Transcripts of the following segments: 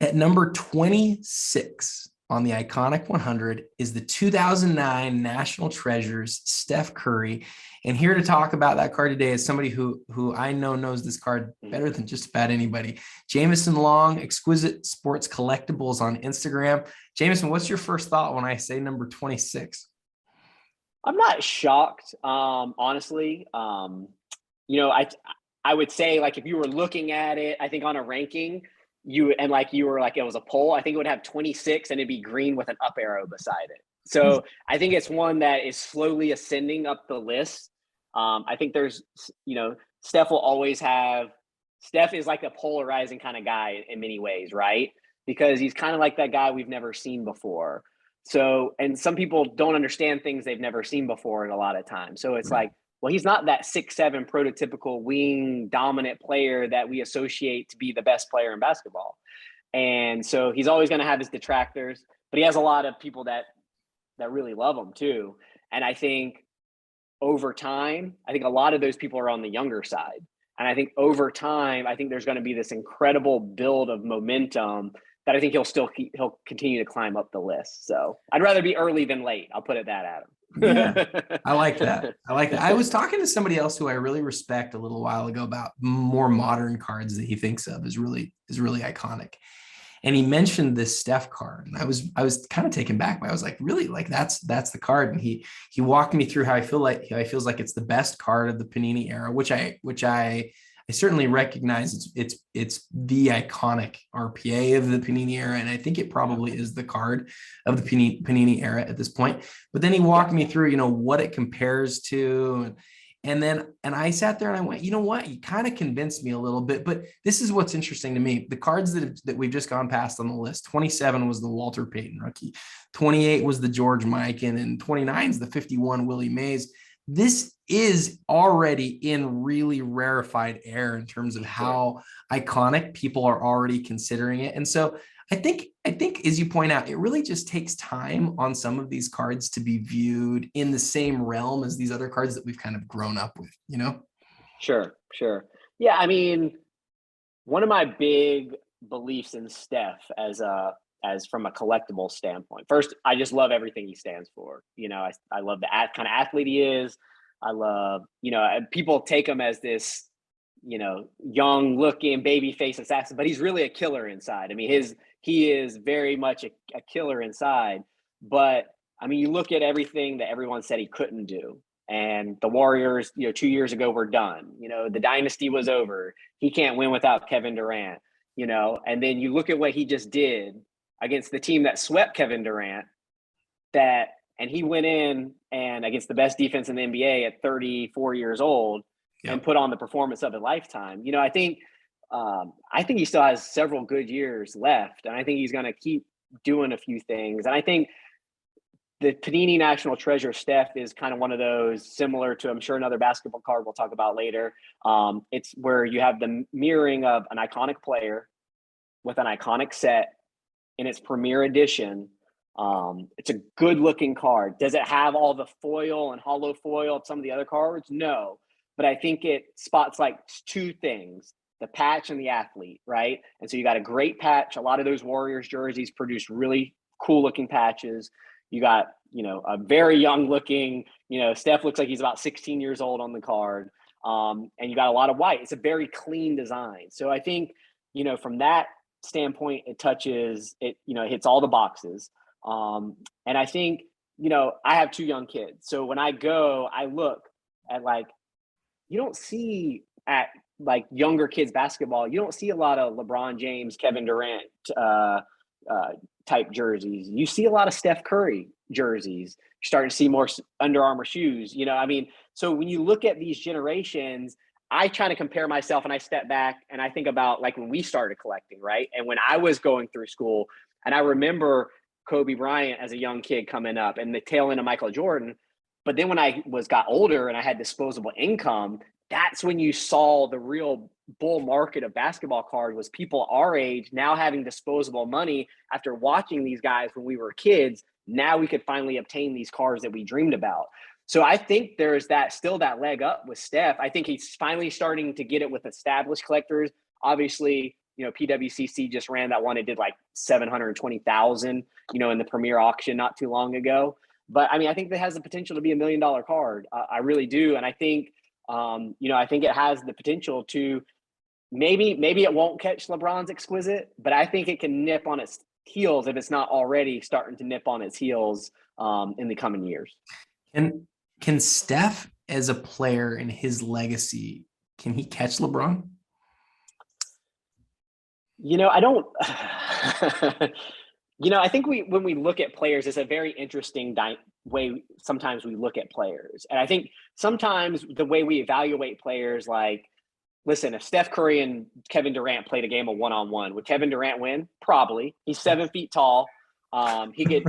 At number 26 on the Iconic 100 is the 2009 National Treasures, Steph Curry. And here to talk about that card today is somebody who I know knows this card better than just about anybody. Jameson Long, Exquisite Sports Collectibles on Instagram. Jameson, what's your first thought when I say number 26? I'm not shocked, honestly. I would say, like, if you were looking at it, I think on a ranking, you were like, it was a poll, I think it would have 26 and it'd be green with an up arrow beside it. So I think it's one that is slowly ascending up the list. I think there's, Steph will always have. Steph is like a polarizing kind of guy in many ways, right? Because he's kind of like that guy we've never seen before. So, and some people don't understand things they've never seen before in a lot of times. So it's like, well, he's not that 6'7" prototypical wing dominant player that we associate to be the best player in basketball. And so he's always going to have his detractors, but he has a lot of people that really love him too. And I think over time, I think a lot of those people are on the younger side. And I think over time, I think there's going to be this incredible build of momentum that I think he'll continue to climb up the list. So I'd rather be early than late. I'll put it that, Adam. Yeah, I like that. I like that. I was talking to somebody else who I really respect a little while ago about more modern cards that he thinks of as really iconic. And he mentioned this Steph card, and I was kind of taken back by. I was like, really, like that's the card. And he walked me through how he feels like it's the best card of the Panini era, which I certainly recognize it's the iconic RPA of the Panini era, and I think it probably is the card of the Panini era at this point. But then he walked me through, what it compares to, and I sat there and I went, you know what? You kind of convinced me a little bit, but this is what's interesting to me. The cards that we've just gone past on the list, 27 was the Walter Payton rookie, 28 was the George Mikan, and 29 is the 51 Willie Mays. This is already in really rarefied air in terms of how iconic people are already considering it. And so I think, as you point out, it really just takes time on some of these cards to be viewed in the same realm as these other cards that we've kind of grown up with, Sure. Yeah, I mean, one of my big beliefs in Steph as from a collectible standpoint. First, I just love everything he stands for. I love the kind of athlete he is. I love, people take him as this, young looking baby face assassin, but he's really a killer inside. I mean, he is very much a killer inside. But I mean, you look at everything that everyone said he couldn't do. And the Warriors, 2 years ago were done. The dynasty was over. He can't win without Kevin Durant, and then you look at what he just did against the team that swept Kevin Durant, and he went in and against the best defense in the NBA at 34 years old and put on the performance of a lifetime. I think he still has several good years left, and I think he's going to keep doing a few things. And I think the Panini National Treasure Steph is kind of one of those, similar to, I'm sure, another basketball card we'll talk about later. It's where you have the mirroring of an iconic player with an iconic set in its premier edition. It's a good looking card. Does it have all the foil and hollow foil of some of the other cards? No, but I think it spots like two things: the patch and the athlete, right? And so you got a great patch. A lot of those Warriors jerseys produce really cool looking patches. You got, a very young looking, Steph looks like he's about 16 years old on the card. And you got a lot of white. It's a very clean design. So I think, from that standpoint, it hits all the boxes. And I think, I have 2 young kids. So when I go, I look at, like, you don't see at like younger kids basketball, you don't see a lot of LeBron James, Kevin Durant type jerseys. You see a lot of Steph Curry jerseys. You're starting to see more Under Armour shoes. So when you look at these generations, I try to compare myself, and I step back and I think about, like, when we started collecting, right? And when I was going through school, and I remember Kobe Bryant as a young kid coming up and the tail end of Michael Jordan. But then when I got older and I had disposable income, that's when you saw the real bull market of basketball cards, was people our age now having disposable money after watching these guys when we were kids. Now we could finally obtain these cards that we dreamed about. So I think there's still that leg up with Steph. I think he's finally starting to get it with established collectors. Obviously, PWCC just ran that one. It did like 720,000, in the premier auction not too long ago. But I mean, I think that has the potential to be $1 million card. I really do. And I think, I think it has the potential to maybe it won't catch LeBron's exquisite, but I think it can nip on its heels if it's not already starting to nip on its heels in the coming years. Can Steph, as a player in his legacy, can he catch LeBron? I don't. I think when we look at players, it's a very interesting way. Sometimes we look at players, and I think sometimes the way we evaluate players, like, listen, if Steph Curry and Kevin Durant played a game of one-on-one, would Kevin Durant win? Probably. He's 7 feet tall.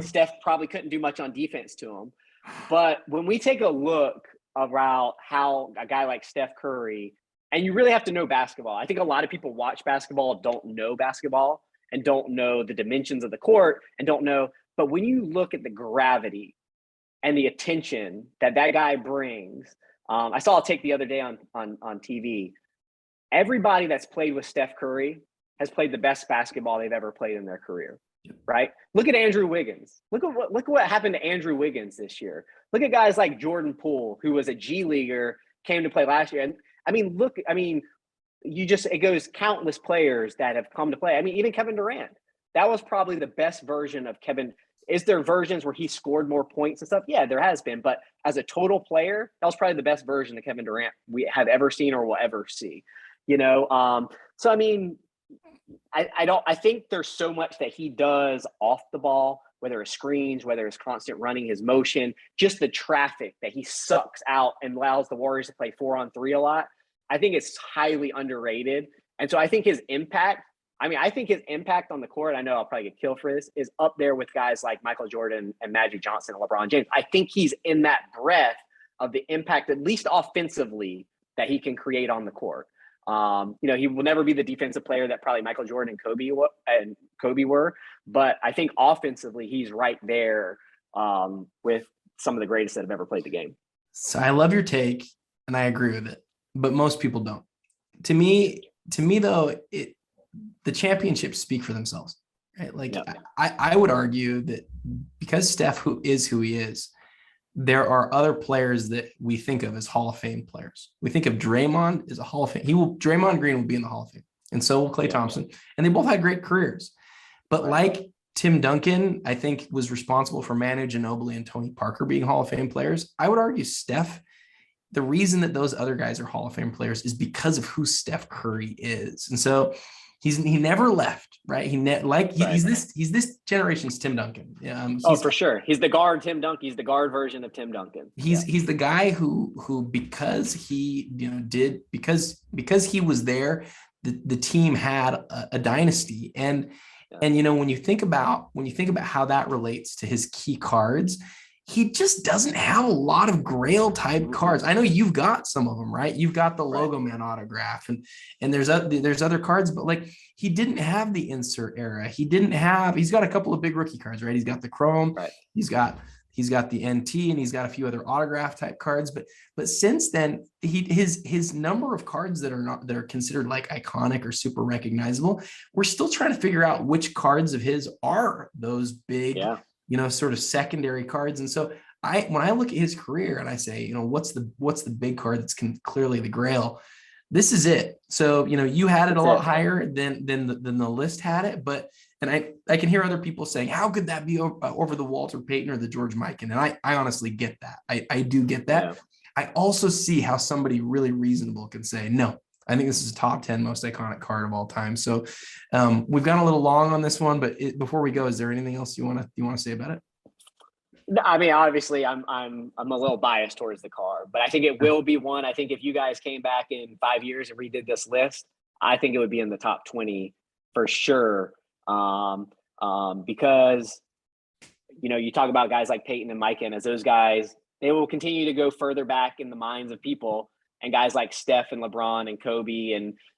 Steph probably couldn't do much on defense to him. But when we take a look about how a guy like Steph Curry, and you really have to know basketball. I think a lot of people watch basketball, don't know basketball, and don't know the dimensions of the court, and don't know. But when you look at the gravity and the attention that guy brings, I saw a take the other day on TV. Everybody that's played with Steph Curry has played the best basketball they've ever played in their career, right? Look at Andrew Wiggins. Look at what happened to Andrew Wiggins this year. Look at guys like Jordan Poole, who was a G leaguer, came to play last year. And it goes countless players that have come to play. I mean, even Kevin Durant, that was probably the best version of Kevin. Is there versions where he scored more points and stuff? Yeah, there has been. But as a total player, that was probably the best version of Kevin Durant we have ever seen or will ever see. So I mean, I think there's so much that he does off the ball, whether it's screens, whether it's constant running, his motion, just the traffic that he sucks out and allows the Warriors to play 4-on-3 a lot. I think it's highly underrated. And so I think his impact on the court, I know I'll probably get killed for this, is up there with guys like Michael Jordan and Magic Johnson and LeBron James. I think he's in that breath of the impact, at least offensively, that he can create on the court. He will never be the defensive player that probably Michael Jordan and Kobe were, but I think offensively he's right there with some of the greatest that have ever played the game. So I love your take, and I agree with it, but most people don't. To me though, the championships speak for themselves, right? Like, yeah. I would argue that because Steph who he is, there are other players that we think of as Hall of Fame players. We think of Draymond as a Hall of Fame. Draymond Green will be in the Hall of Fame, and so will Klay Thompson. And they both had great careers. But like Tim Duncan, I think, was responsible for Manu Ginobili and Tony Parker being Hall of Fame players. I would argue Steph, the reason that those other guys are Hall of Fame players is because of who Steph Curry is. And so he never left, right? He's this generation's Tim Duncan. For sure. He's the guard Tim Duncan. He's the guard version of Tim Duncan. He's the guy who because he because he was there, the team had a dynasty. And when you think about how that relates to his key cards, he just doesn't have a lot of grail type cards. I know you've got some of them, right? You've got the Logo Man autograph, and there's other cards, but like, he didn't have the insert era. He's got a couple of big rookie cards, right? He's got the Chrome, right? He's got the NT, and he's got a few other autograph type cards. But since then, his number of cards that are considered like iconic or super recognizable, we're still trying to figure out which cards of his are those big. Yeah. Sort of secondary cards. And so when I look at his career and I say, what's the big card that's clearly the grail, this is it. So, you had it a lot higher than the list had it, and I can hear other people saying, how could that be over the Walter Payton or the George Mikan? And I honestly get that. I do get that. Yeah. I also see how somebody really reasonable can say, no, I think this is a top 10 most iconic card of all time. So we've gone a little long on this one, but before we go, is there anything else you want to say about it? No, I mean, obviously I'm a little biased towards the card, but I think it will be one. I think if you guys came back in 5 years and redid this list, I think it would be in the top 20 for sure. Because, you talk about guys like Peyton and Mike, and as those guys, they will continue to go further back in the minds of people. And guys like Steph and LeBron and Kobe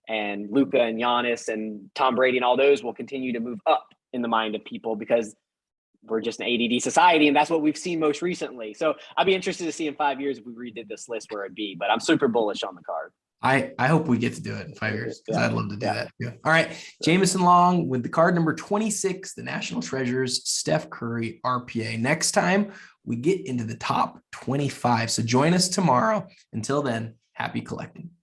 and Luka and Giannis and Tom Brady and all those will continue to move up in the mind of people because we're just an ADD society, and that's what we've seen most recently. So I'd be interested to see in 5 years if we redid this list where it'd be. But I'm super bullish on the card. I hope we get to do it in 5 years because Yeah, I'd love to do yeah. that too. All right. Jameson Long with the card number 26, the National Treasures, Steph Curry RPA. Next time we get into the top 25. So join us tomorrow. Until then, happy collecting.